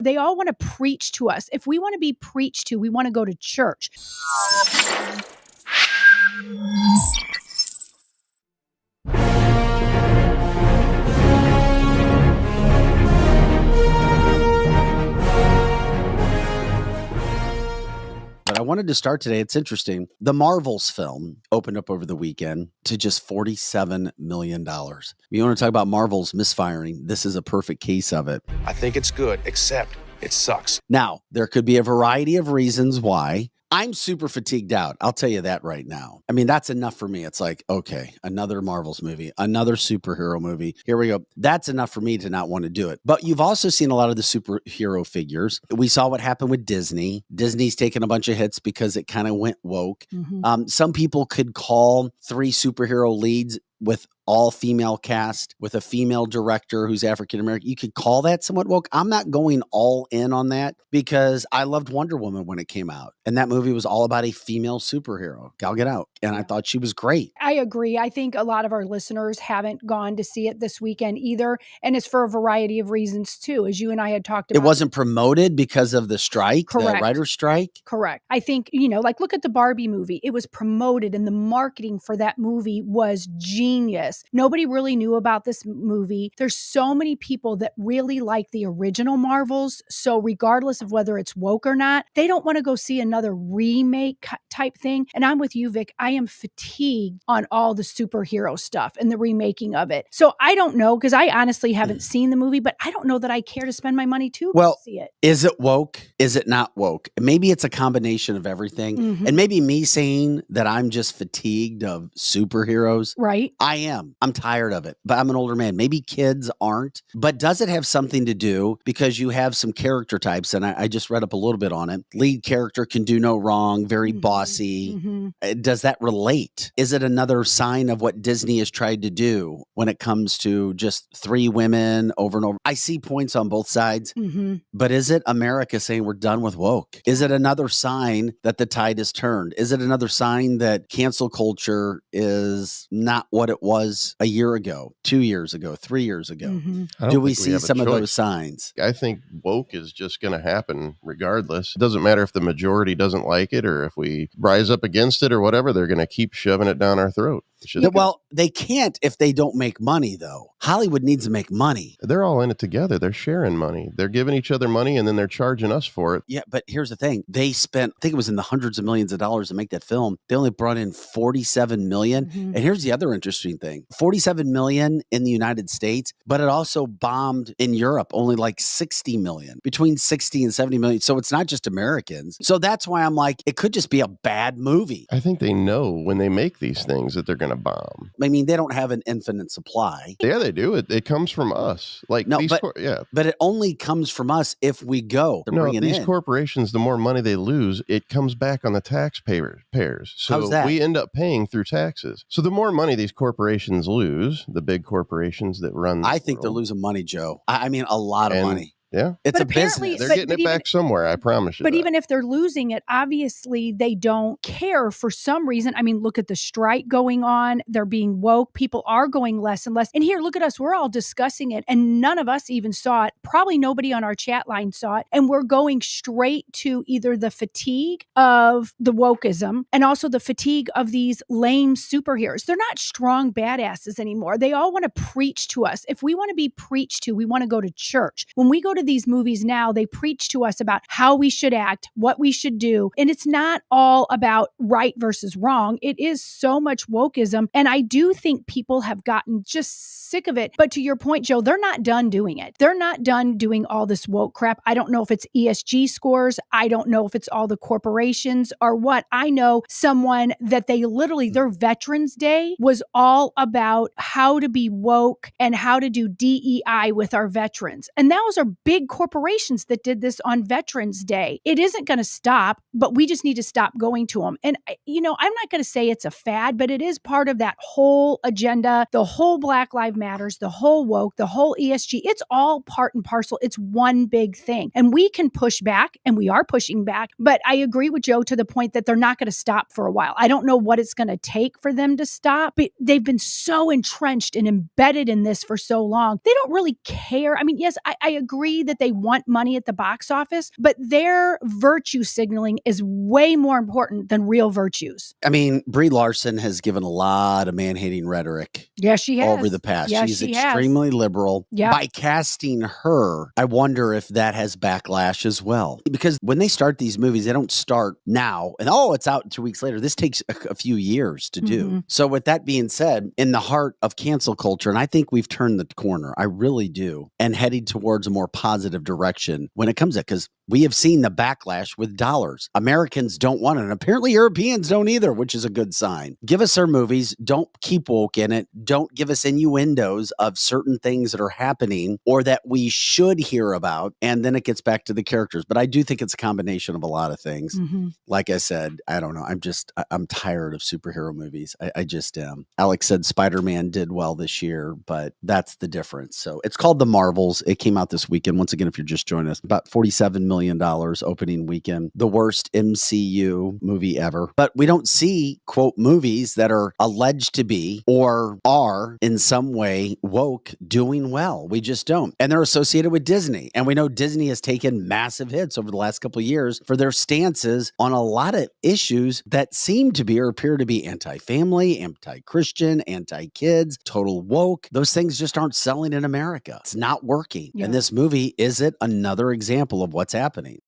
They all want to preach to us. If we want to be preached to, we want to go to church. But I wanted to start today. It's interesting. The Marvels film opened up over the weekend to just $47 million. You want to talk about Marvels misfiring? This is a perfect case of it. I think it's good, except it sucks. Now, there could be a variety of reasons why. I'm super fatigued out. I'll tell you that right now. I mean, that's enough for me. It's like, okay, another Marvels movie, another superhero movie. Here we go. That's enough for me to not want to do it. But you've also seen a lot of the superhero figures. We saw what happened with Disney. Disney's taken a bunch of hits because it kind of went woke. Mm-hmm. Some people could call 3 superhero leads with all female cast, with a female director who's African-American. You could call that somewhat woke. I'm not going all in on that because I loved Wonder Woman when it came out. And that movie was all about a female superhero, Gal Gadot. And I thought she was great. I agree. I think a lot of our listeners haven't gone to see it this weekend either. And it's for a variety of reasons too, as you and I had talked about. It wasn't promoted because of the strike, Correct. the writer's strike? Correct. I think, like look at the Barbie movie. It was promoted and the marketing for that movie was genius. Nobody really knew about this movie. There's so many people that really like the original Marvels. So regardless of whether it's woke or not, they don't want to go see another remake type thing. And I'm with you, Vic. I am fatigued on all the superhero stuff and the remaking of it. So I don't know, because I honestly haven't seen the movie, but I don't know that I care to spend my money to see it. Is it woke? Is it not woke? Maybe it's a combination of everything. Mm-hmm. And maybe me saying that I'm just fatigued of superheroes. Right. I am. I'm tired of it, but I'm an older man. Maybe kids aren't. But does it have something to do because you have some character types? And I just read up a little bit on it. Lead character can do no wrong, very bossy. Mm-hmm. Does that relate? Is it another sign of what Disney has tried to do when it comes to just 3 women over and over? I see points on both sides, but is it America saying we're done with woke? Is it another sign that the tide has turned? Is it another sign that cancel culture is not what it was a year ago, 2 years ago, 3 years ago? Do we see some of those signs? I think woke is just going to happen regardless. It doesn't matter if the majority doesn't like it or if we rise up against it or whatever. They're going to keep shoving it down our throat. Well, they can't if they don't make money, though. Hollywood needs to make money. They're all in it together. They're sharing money. They're giving each other money, and then they're charging us for it. Yeah, but here's the thing. They spent, I think it was in the hundreds of millions of dollars to make that film. They only brought in $47 million. And here's the other interesting thing. $47 million in the United States, but it also bombed in Europe, only like 60 million, between 60 and 70 million. So it's not just Americans. So that's why I'm like, it could just be a bad movie. I think they know when they make these things that they're going to bomb. I mean, they don't have an infinite supply. Yeah, they do. It comes from us. Like no, these but it only comes from us if we go to bring it these in. Corporations, the more money they lose, it comes back on the taxpayers. So How's that? We end up paying through taxes. So the more money these corporations lose, the big corporations that run I think they're losing money, Joe. I mean, a lot of money. Yeah. It's But a business. They're getting it back somewhere, I promise you. But even if they're losing it, obviously they don't care for some reason. I mean, look at the strike going on. They're being woke. People are going less and less. And here, look at us. We're all discussing it and none of us even saw it. Probably nobody on our chat line saw it. And we're going straight to either the fatigue of the wokeism and also the fatigue of these lame superheroes. They're not strong badasses anymore. They all want to preach to us. If we want to be preached to, we want to go to church. When we go to these movies now, they preach to us about how we should act, what we should do. And it's not all about right versus wrong. It is so much wokeism. And I do think people have gotten just sick of it. But to your point, Joe, they're not done doing it. They're not done doing all this woke crap. I don't know if it's ESG scores. I don't know if it's all the corporations or what. I know someone that their Veterans Day was all about how to be woke and how to do DEI with our veterans. And those are big corporations that did this on Veterans Day. It isn't going to stop, but we just need to stop going to them. And, I'm not going to say it's a fad, but it is part of that whole agenda, the whole Black Lives Matters, the whole woke, the whole ESG. It's all part and parcel. It's one big thing. And we can push back, and we are pushing back. But I agree with Joe to the point that they're not going to stop for a while. I don't know what it's going to take for them to stop, but they've been so entrenched and embedded in this for so long. They don't really care. I mean, yes, I agree see that they want money at the box office, but their virtue signaling is way more important than real virtues. I mean, Brie Larson has given a lot of man-hating rhetoric. Yeah, she has. Over the past. Yeah, She's she extremely liberal. Yep. By casting her, I wonder if that has backlash as well. Because when they start these movies, they don't start now and, oh, it's out 2 weeks later. This takes a few years to do. So with that being said, in the heart of cancel culture, and I think we've turned the corner, I really do, and heading towards a more positive direction when it comes to it, because we have seen the backlash with dollars. Americans don't want it. And apparently Europeans don't either, which is a good sign. Give us our movies. Don't keep woke in it. Don't give us innuendos of certain things that are happening or that we should hear about. And then it gets back to the characters. But I do think it's a combination of a lot of things. Like I said, I don't know. I'm tired of superhero movies. I just am. Alex said Spider-Man did well this year, but that's the difference. So it's called The Marvels. It came out this weekend. Once again, if you're just joining us, about $47 million opening weekend. The worst MCU movie ever. But we don't see, quote, movies that are alleged to be or are in some way woke doing well. We just don't. And they're associated with Disney. And we know Disney has taken massive hits over the last couple of years for their stances on a lot of issues that seem to be or appear to be anti-family, anti-Christian, anti-kids, total woke. Those things just aren't selling in America. It's not working. Yeah. And this movie is it another example of what's happening.